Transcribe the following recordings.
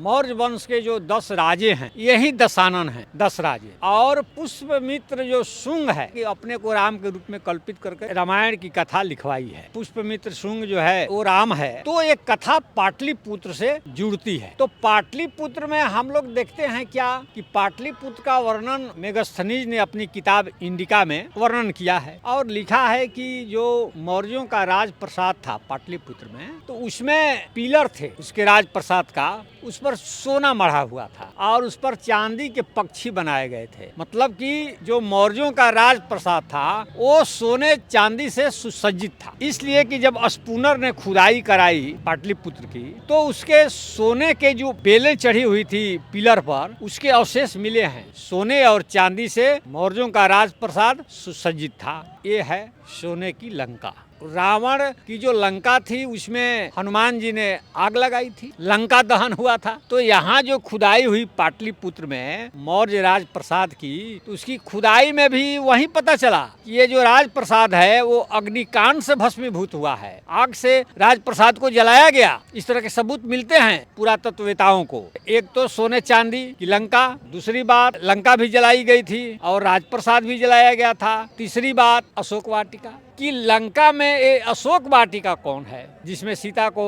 मौर्य वंश के जो 10 राजे हैं यही दशानन हैं, 10 राजे। और पुष्पमित्र जो शुंग है कि अपने को राम के रूप में कल्पित करके रामायण की कथा लिखवाई है। पुष्पमित्र शुंग जो है वो राम है। तो एक कथा पाटलिपुत्र से जुड़ती है। तो पाटलिपुत्र में हम लोग देखते हैं क्या कि पाटलिपुत्र का वर्णन मेगस्थनीज ने अपनी किताब इंडिका में वर्णन किया है और लिखा है कि जो मौर्यों का राज प्रसाद था पाटलिपुत्र में, तो उसमें पिलर थे उसके राज प्रसाद का, उस पर सोना मढ़ा हुआ था और उस पर चांदी के पक्षी बनाए गए थे। मतलब कि जो मौर्यों का राज प्रसाद था वो सोने चांदी से सुसज्जित था। इसलिए कि जब स्पूनर ने खुदाई कराई पाटलिपुत्र की तो उसके सोने के जो बेलें चढ़ी हुई थी पिलर पर, उसके अवशेष मिले हैं। सोने और चांदी से मौर्यों का राज प्रसाद सुसज्जित था। ये है सोने की लंका। रावण की जो लंका थी उसमें हनुमान जी ने आग लगाई थी, लंका दहन हुआ था। तो यहाँ जो खुदाई हुई पाटलिपुत्र में मौर्य राज प्रसाद की, तो उसकी खुदाई में भी वही पता चला कि ये जो राज प्रसाद है वो अग्निकांड से भस्मीभूत हुआ है, आग से राज प्रसाद को जलाया गया। इस तरह के सबूत मिलते हैं पुरातत्ववेताओं को। एक तो सोने चांदी की लंका, दूसरी बात लंका भी जलाई गई थी और राजप्रसाद भी जलाया गया था। तीसरी बात अशोक वाटिका कि लंका में ये अशोक वाटिका कौन है जिसमें सीता को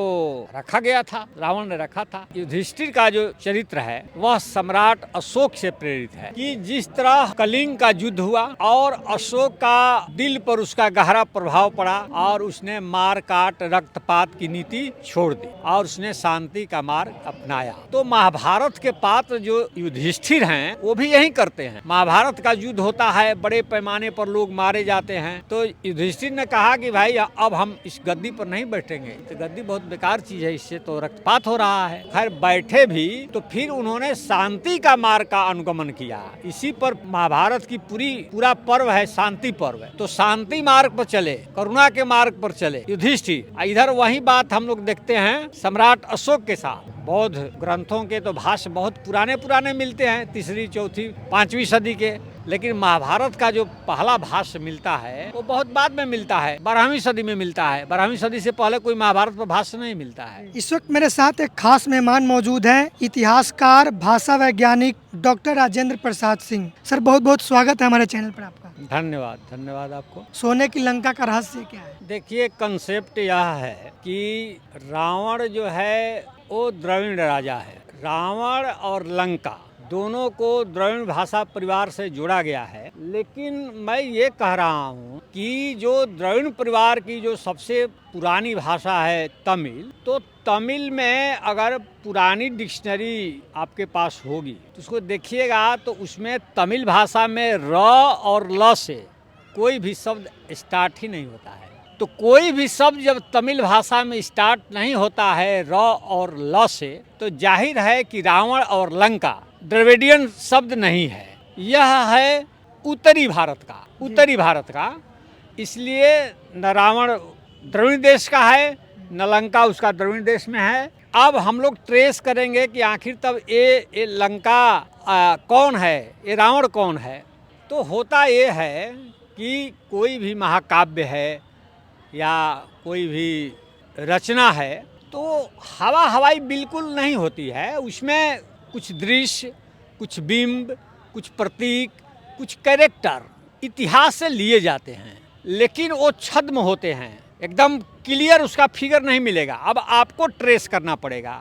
रखा गया था, रावण ने रखा था। युधिष्ठिर का जो चरित्र है वह सम्राट अशोक से प्रेरित है कि जिस तरह कलिंग का युद्ध हुआ और अशोक का दिल पर उसका गहरा प्रभाव पड़ा और उसने मार काट रक्तपात की नीति छोड़ दी और उसने शांति का मार्ग अपनाया। तो महाभारत के पात्र जो युधिष्ठिर हैं वो भी यही करते हैं। महाभारत का युद्ध होता है, बड़े पैमाने पर लोग मारे जाते हैं, तो युधिष्ठिर ने कहा कि भाई अब हम इस गद्दी पर नहीं बैठेंगे, तो गद्दी बहुत बेकार चीज है, इससे तो रक्तपात हो रहा है। खैर बैठे भी तो फिर उन्होंने शांति का मार्ग का अनुगमन किया। इसी पर महाभारत की पूरा पर्व है शांति पर्व है। तो शांति मार्ग पर चले, करुणा के मार्ग पर चले युधिष्ठिर। इधर वही बात हम लोग देखते हैं सम्राट अशोक के साथ। बौद्ध ग्रंथों के तो भाष्य बहुत पुराने मिलते हैं, 3री 4th 5वीं सदी के, लेकिन महाभारत का जो पहला भाष्य मिलता है वो बहुत बाद में मिलता है, 12वीं सदी में मिलता है। 12वीं सदी से पहले कोई महाभारत पर भाष्य नहीं मिलता है। इस वक्त मेरे साथ एक खास मेहमान मौजूद हैं, इतिहासकार, भाषा वैज्ञानिक डॉक्टर राजेंद्र प्रसाद सिंह। सर बहुत बहुत स्वागत है हमारे चैनल पर आपका। धन्यवाद आपको। सोने की लंका का रहस्य क्या है? देखिए, कंसेप्ट यह है कि रावण जो है वो द्रविड़ राजा है। रावण और लंका दोनों को द्रविड़ भाषा परिवार से जोड़ा गया है। लेकिन मैं ये कह रहा हूँ कि जो द्रविड़ परिवार की जो सबसे पुरानी भाषा है तमिल, तो तमिल में अगर पुरानी डिक्शनरी आपके पास होगी तो उसको देखिएगा तो उसमें तमिल भाषा में र और ल से कोई भी शब्द स्टार्ट ही नहीं होता है। तो कोई भी शब्द जब तमिल भाषा में स्टार्ट नहीं होता है र और ल से, तो जाहिर है कि रावण और लंका द्रविडियन शब्द नहीं है, यह है उत्तरी भारत का। इसलिए न रावण द्रविड़ देश का है न लंका उसका द्रविड़ देश में है। अब हम लोग ट्रेस करेंगे कि आखिर तब ये लंका कौन है, ये रावण कौन है। तो होता ये है कि कोई भी महाकाव्य है या कोई भी रचना है तो हवाई बिल्कुल नहीं होती है। उसमें कुछ दृश्य, कुछ बिंब, कुछ प्रतीक, कुछ कैरेक्टर इतिहास से लिए जाते हैं, लेकिन वो छद्म होते हैं, एकदम क्लियर उसका फिगर नहीं मिलेगा। अब आपको ट्रेस करना पड़ेगा।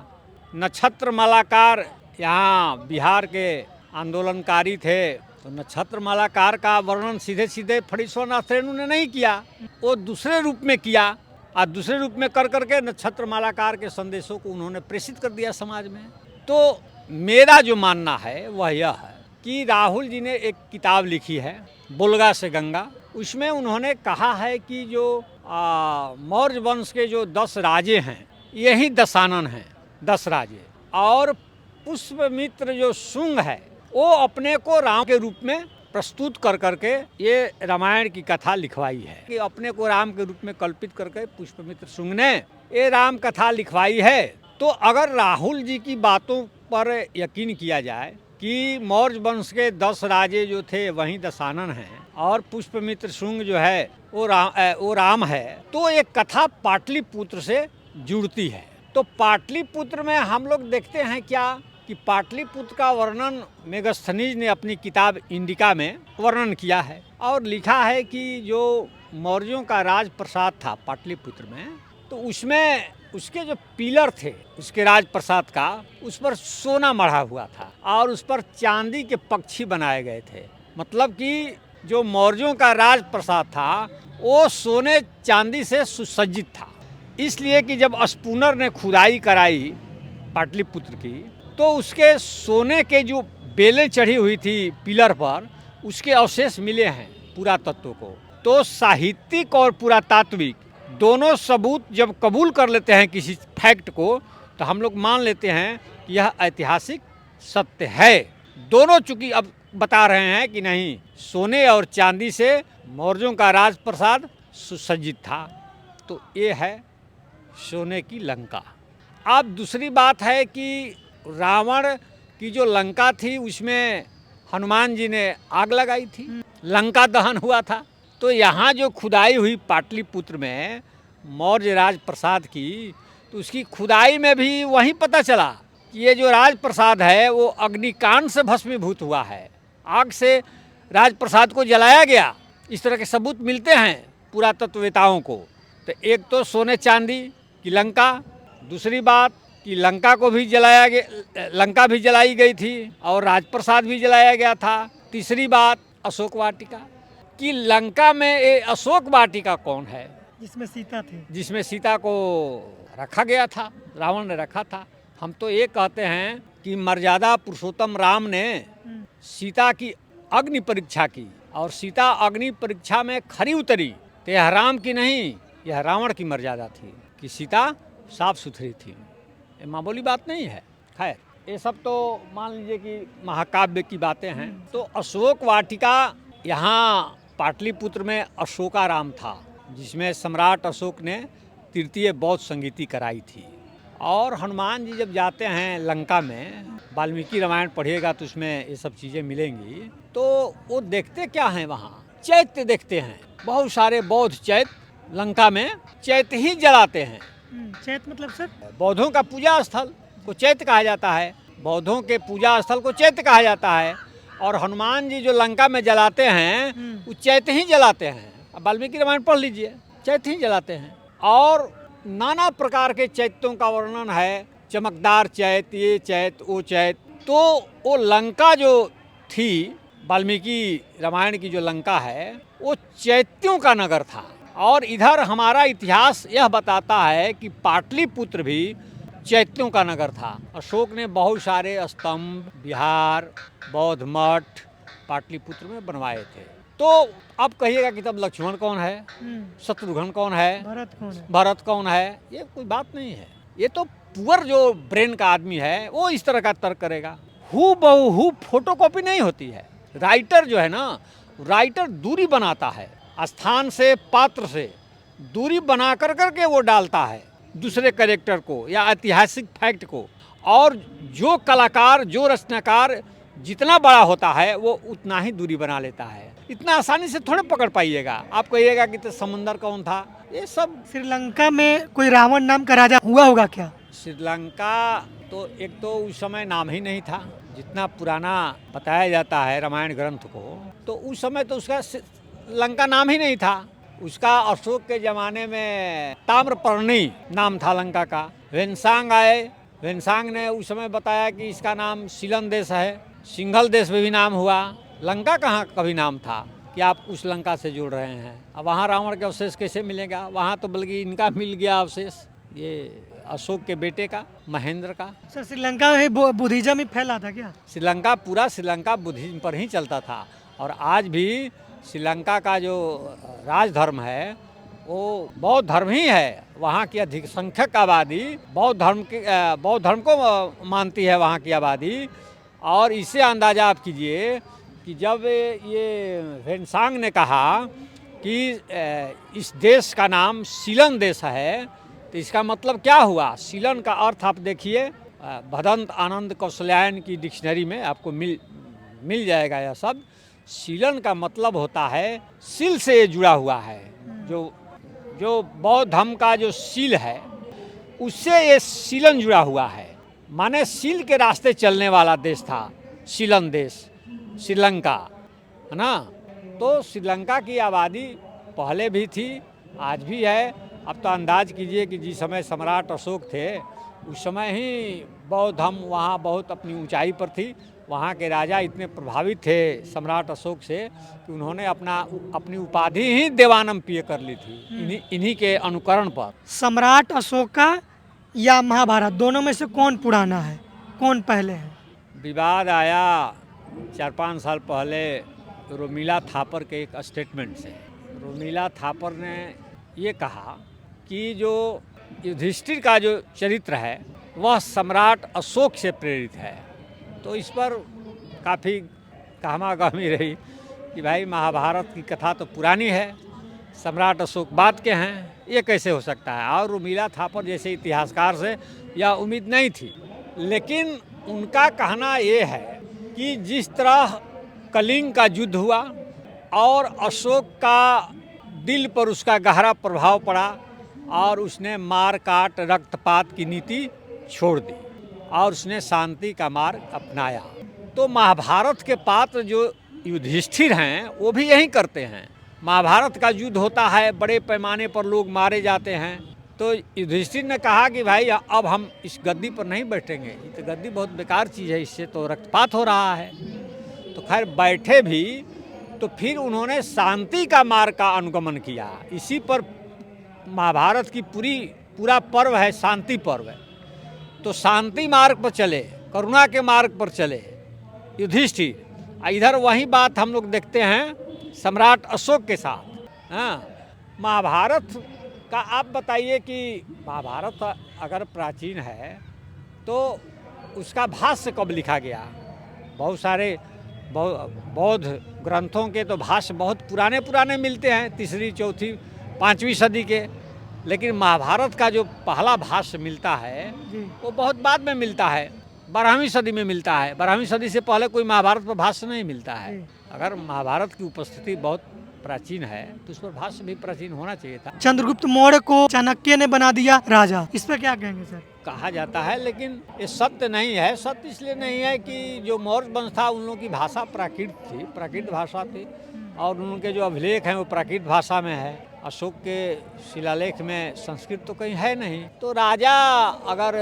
नक्षत्र मालाकार यहाँ बिहार के आंदोलनकारी थे, तो नक्षत्र मालाकार का वर्णन सीधे फणीश्वरनाथ रेणु ने नहीं किया, वो दूसरे रूप में किया और दूसरे रूप में कर करके नक्षत्र मालाकार के संदेशों को उन्होंने प्रेषित कर दिया समाज में। तो मेरा जो मानना है वह यह है कि राहुल जी ने एक किताब लिखी है बुल्गा से गंगा, उसमें उन्होंने कहा है कि जो मौर्य वंश के जो 10 राजे हैं यही दशानन हैं, 10 राजे। और पुष्पमित्र जो शुंग है वो अपने को राम के रूप में प्रस्तुत कर करके ये रामायण की कथा लिखवाई है कि अपने को राम के रूप में कल्पित करके पुष्पमित्र शुंग ने ये राम कथा लिखवाई है। तो अगर राहुल जी की बातों पर यकीन किया जाए कि मौर्य वंश के 10 राजे जो थे वहीं दशानन हैं और पुष्पमित्र शुंग जो है वो राम है, तो एक कथा पाटलिपुत्र से जुड़ती है। तो पाटलिपुत्र में हम लोग देखते हैं क्या कि पाटलिपुत्र का वर्णन मेगस्थनीज ने अपनी किताब इंडिका में वर्णन किया है और लिखा है कि जो मौर्यों का राज प्रसाद था पाटलिपुत्र में, तो उसमें उसके जो पिलर थे उसके राजप्रसाद का, उस पर सोना मढ़ा हुआ था और उस पर चांदी के पक्षी बनाए गए थे। मतलब कि जो मौर्यों का राजप्रसाद था वो सोने चांदी से सुसज्जित था। इसलिए कि जब स्पूनर ने खुदाई कराई पाटलिपुत्र की, तो उसके सोने के जो बेलें चढ़ी हुई थी पिलर पर, उसके अवशेष मिले हैं पुरातत्व को। तो साहित्यिक और पुरातात्विक दोनों सबूत जब कबूल कर लेते हैं किसी फैक्ट को, तो हम लोग मान लेते हैं कि यह ऐतिहासिक सत्य है। दोनों चूंकि अब बता रहे हैं कि नहीं, सोने और चांदी से मौर्यों का राजप्रसाद सुसज्जित था। तो ये है सोने की लंका। अब दूसरी बात है कि रावण की जो लंका थी उसमें हनुमान जी ने आग लगाई थी, लंका दहन हुआ था। तो यहाँ जो खुदाई हुई पाटलिपुत्र में मौर्य राजप्रसाद की, तो उसकी खुदाई में भी वही पता चला कि ये जो राजप्रसाद है वो अग्निकांड से भस्मीभूत हुआ है, आग से राजप्रसाद को जलाया गया। इस तरह के सबूत मिलते हैं पुरातत्ववेताओं को। तो एक तो सोने चांदी की लंका, दूसरी बात कि लंका को भी जलाया गया, लंका भी जलाई गई थी और राजप्रसाद भी जलाया गया था। तीसरी बात अशोक वाटिका कि लंका में ये अशोक वाटिका कौन है, जिसमें सीता थी, जिसमें सीता को रखा गया था, रावण ने रखा था। हम तो ये कहते हैं कि मर्यादा पुरुषोत्तम राम ने सीता की अग्नि परीक्षा की और सीता अग्नि परीक्षा में खरी उतरी। तो यह राम की नहीं, यह रावण की मर्यादा थी कि सीता साफ सुथरी थी। ये मामूली बात नहीं है। खैर, ये सब तो मान लीजिए कि महाकाव्य की बातें हैं। तो अशोक वाटिका, यहाँ पाटलिपुत्र में अशोकाराम था, जिसमें सम्राट अशोक ने तृतीय बौद्ध संगीति कराई थी। और हनुमान जी जब जाते हैं लंका में, वाल्मीकि रामायण पढ़िएगा तो उसमें ये सब चीज़ें मिलेंगी। तो वो देखते क्या हैं, वहाँ चैत्य देखते हैं। बहुत सारे बौद्ध चैत्य लंका में चैत्य ही जलाते हैं। चैत्य मतलब सर बौद्धों का पूजा स्थल को चैत्य कहा जाता है, बौद्धों के पूजा स्थल को चैत्य कहा जाता है। और हनुमान जी जो लंका में जलाते हैं वो चैत्य ही जलाते हैं। अब वाल्मीकि रामायण पढ़ लीजिए, चैत्य ही जलाते हैं। और नाना प्रकार के चैत्यों का वर्णन है, चमकदार चैत्य, ये चैत्य, वो चैत्य। तो वो लंका जो थी, वाल्मीकि रामायण की जो लंका है, वो चैत्यों का नगर था। और इधर हमारा इतिहास यह बताता है कि पाटलिपुत्र भी चैत्यों का नगर था। अशोक ने बहुत सारे स्तंभ, विहार, बौद्ध मठ पाटलिपुत्र में बनवाए थे। तो अब कहिएगा कि तब लक्ष्मण कौन है, शत्रुघ्न कौन है, भरत कौन है? ये कोई बात नहीं है। ये तो पुअर जो ब्रेन का आदमी है वो इस तरह का तर्क करेगा। हु बहु फोटोकॉपी नहीं होती है। राइटर जो है ना, राइटर दूरी बनाता है, स्थान से पात्र से दूरी बना कर करके वो डालता है दूसरे कैरेक्टर को या ऐतिहासिक फैक्ट को। और जो कलाकार, जो रचनाकार जितना बड़ा होता है वो उतना ही दूरी बना लेता है। इतना आसानी से थोड़े पकड़ पाइएगा। आप कहिएगा कि तो समुंदर कौन था, ये सब। श्रीलंका में कोई रावण नाम का राजा हुआ होगा क्या? श्रीलंका तो एक तो उस समय नाम ही नहीं था। जितना पुराना बताया जाता है रामायण ग्रंथ को, तो उस समय तो उसका लंका नाम ही नहीं था। उसका अशोक के ज़माने में ताम्रपर्णी नाम था लंका का। वेनसांग आए, वेनसांग ने उस समय बताया कि इसका नाम सीलन देश है। सिंघल देश में भी नाम हुआ। लंका कहाँ कभी नाम था कि आप उस लंका से जुड़ रहे हैं? अब वहाँ रावण के अवशेष कैसे मिलेगा? वहाँ तो बल्कि इनका मिल गया अवशेष, ये अशोक के बेटे का, महेंद्र का। सर श्रीलंका में बुद्धिज्म ही फैला था क्या? श्रीलंका, पूरा श्रीलंका बुद्धिज्म पर ही चलता था। और आज भी श्रीलंका का जो राजधर्म है वो बौद्ध धर्म ही है। वहाँ की अधिक संख्यक आबादी बौद्ध धर्म को मानती है, वहाँ की आबादी। और इससे अंदाज़ा आप कीजिए कि जब ये वेनसांग ने कहा कि इस देश का नाम सीलन देश है, तो इसका मतलब क्या हुआ? सीलन का अर्थ आप देखिए, भदंत आनंद कौशल्यायन की डिक्शनरी में आपको मिल जाएगा यह सब। सीलन का मतलब होता है सील से जुड़ा हुआ है। जो बौद्ध धर्म का जो सील है उससे ये सीलन जुड़ा हुआ है। माने सील के रास्ते चलने वाला देश था सीलन देश, श्रीलंका, है ना। तो श्रीलंका की आबादी पहले भी थी, आज भी है। अब तो अंदाज कीजिए कि जिस समय सम्राट अशोक थे उस समय ही बौद्ध धर्म वहाँ बहुत अपनी ऊंचाई पर थी। वहाँ के राजा इतने प्रभावित थे सम्राट अशोक से कि उन्होंने अपनी उपाधि ही देवानंपिय कर ली थी इन्हीं के अनुकरण पर। सम्राट अशोका या महाभारत, दोनों में से कौन पुराना है, कौन पहले है? विवाद आया 4-5 साल पहले रोमिला थापर के एक स्टेटमेंट से। रोमिला थापर ने ये कहा कि जो युधिष्ठिर का जो चरित्र है वह सम्राट अशोक से प्रेरित है। तो इस पर काफ़ी कहमागहमी रही कि भाई महाभारत की कथा तो पुरानी है, सम्राट अशोक बाद के हैं, ये कैसे हो सकता है। और रोमिला थापर जैसे इतिहासकार से यह उम्मीद नहीं थी। लेकिन उनका कहना ये है कि जिस तरह कलिंग का युद्ध हुआ और अशोक का दिल पर उसका गहरा प्रभाव पड़ा और उसने मार काट रक्तपात की नीति छोड़ दी और उसने शांति का मार्ग अपनाया। तो महाभारत के पात्र जो युधिष्ठिर हैं वो भी यही करते हैं। महाभारत का युद्ध होता है, बड़े पैमाने पर लोग मारे जाते हैं। तो युधिष्ठिर ने कहा कि भाई अब हम इस गद्दी पर नहीं बैठेंगे, ये तो गद्दी बहुत बेकार चीज़ है, इससे तो रक्तपात हो रहा है। तो खैर बैठे भी, तो फिर उन्होंने शांति का मार्ग का अनुगमन किया। इसी पर महाभारत की पूरा पर्व है, शांति पर्व है। तो शांति मार्ग पर चले, करुणा के मार्ग पर चले युधिष्ठिर। इधर वही बात हम लोग देखते हैं सम्राट अशोक के साथ। हाँ, महाभारत का आप बताइए कि महाभारत अगर प्राचीन है तो उसका भाष्य कब लिखा गया? बहुत सारे बौद्ध ग्रंथों के तो भाष्य बहुत पुराने मिलते हैं, 3री 4थी 5वीं सदी के। लेकिन महाभारत का जो पहला भाष्य मिलता है वो बहुत बाद में मिलता है, 12वीं सदी में मिलता है। 12वीं सदी से पहले कोई महाभारत पर भाष्य नहीं मिलता है। अगर महाभारत की उपस्थिति बहुत प्राचीन है तो उस पर भाष्य भी प्राचीन होना चाहिए था। चंद्रगुप्त मौर्य को चाणक्य ने बना दिया राजा, इस पर क्या कहेंगे सर? कहा जाता है, लेकिन ये सत्य नहीं है। सत्य इसलिए नहीं है कि जो मौर्य वंश था उन लोगों की भाषा प्राकृत थी, प्राकृत भाषा थी, और उनके जो अभिलेख हैं वो प्राकृत भाषा में है। अशोक के शिलालेख में संस्कृत तो कहीं है नहीं। तो राजा अगर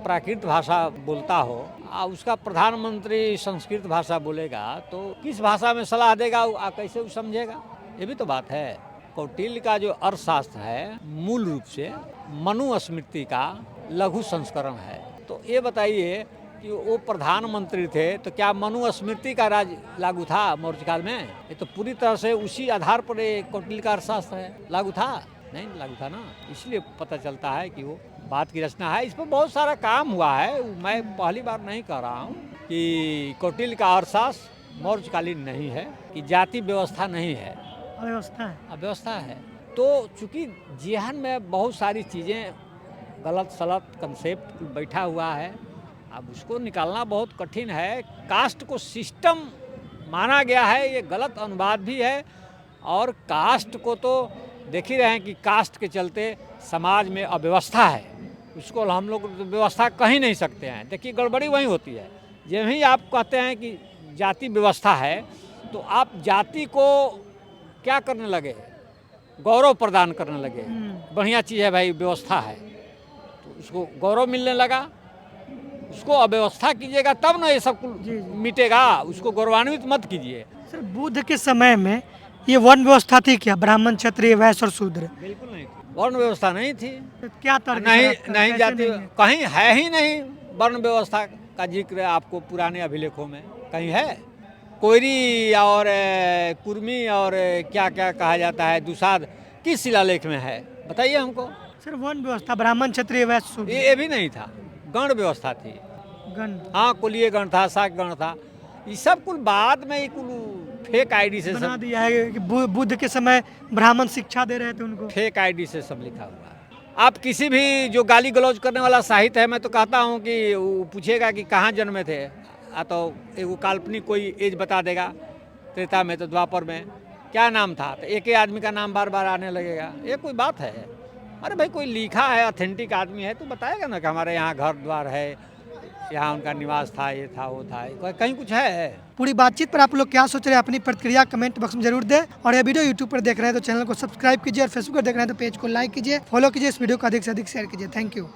प्राकृत भाषा बोलता हो और उसका प्रधानमंत्री संस्कृत भाषा बोलेगा तो किस भाषा में सलाह देगा, कैसे वो समझेगा? ये भी तो बात है। कौटिल्य का जो अर्थशास्त्र है मूल रूप से मनुस्मृति का लघु संस्करण है। तो ये बताइए कि वो प्रधानमंत्री थे तो क्या मनुस्मृति का राज लागू था मौर्य काल में? ये तो पूरी तरह से उसी आधार पर कौटिल्य का अर्थशास्त्र है, लागू था? नहीं लागू था ना। इसलिए पता चलता है कि वो बात की रचना है। इस पर बहुत सारा काम हुआ है। मैं पहली बार नहीं कह रहा हूँ कि कौटिल्य का अर्थशास्त्र मौर्यकालीन नहीं है, कि जाति व्यवस्था नहीं है, अव्यवस्था है। तो चूँकि जेहन में बहुत सारी चीज़ें गलत सलत कंसेप्ट बैठा हुआ है, अब उसको निकालना बहुत कठिन है। कास्ट को सिस्टम माना गया है, ये गलत अनुवाद भी है। और कास्ट को तो देख ही रहे हैं कि कास्ट के चलते समाज में अव्यवस्था है, उसको हम लोग व्यवस्था कह ही नहीं सकते हैं। देखिए गड़बड़ी वहीं होती है। जब ही आप कहते हैं कि जाति व्यवस्था है तो आप जाति को क्या करने लगे? गौरव प्रदान करने लगे। बढ़िया चीज़ है भाई, व्यवस्था है तो उसको गौरव मिलने लगा। उसको अव्यवस्था कीजिएगा तब ना ये सब मिटेगा, उसको गौरवान्वित मत कीजिए। सर बुद्ध के समय में ये वर्ण व्यवस्था थी क्या? ब्राह्मण, क्षत्रिय, वैश्य और शूद्र? बिल्कुल नहीं थी, वर्ण व्यवस्था नहीं थी। तो क्या तर्क? नहीं जाति कहीं है ही नहीं। वर्ण व्यवस्था का जिक्र आपको पुराने अभिलेखों में कहीं है? कोयरी और कुर्मी और क्या क्या कहा जाता है, दुसाध, किस शिलालेख में है बताइए हमको? सर वर्ण व्यवस्था ब्राह्मण, क्षत्रिय, वैश्य, शूद्र ये भी नहीं था, गण व्यवस्था थी। गण? हाँ, कुलीय गण था, शाक गण था। ये सब कुल बाद में कुल फेक आईडी से बना सब दिया है कि बुद्ध के समय ब्राह्मण शिक्षा दे रहे थे उनको। फेक आईडी से सब लिखा हुआ है। आप किसी भी जो गाली गलौज करने वाला साहित्य है, मैं तो कहता हूँ कि वो पूछेगा कि कहाँ जन्मे थे, तो एक काल्पनिक कोई एज बता देगा। त्रेता में तो द्वापर में क्या नाम था, तो एक ही आदमी का नाम बार बार आने लगेगा। ये कोई बात है? अरे भाई कोई लिखा है, ऑथेंटिक आदमी है तो बताएगा ना कि हमारे यहाँ घर द्वार है, यहाँ उनका निवास था, ये था, वो था, कहीं कुछ है। पूरी बातचीत पर आप लोग क्या सोच रहे हैं, अपनी प्रतिक्रिया कमेंट बॉक्स में जरूर दें। और ये वीडियो यूट्यूब पर देख रहे हैं तो चैनल को सब्सक्राइब कीजिए, और फेसबुक पर देख रहे हैं तो पेज को लाइक कीजिए, फॉलो कीजिए, इस वीडियो को अधिक से अधिक शेयर कीजिए। Thank you.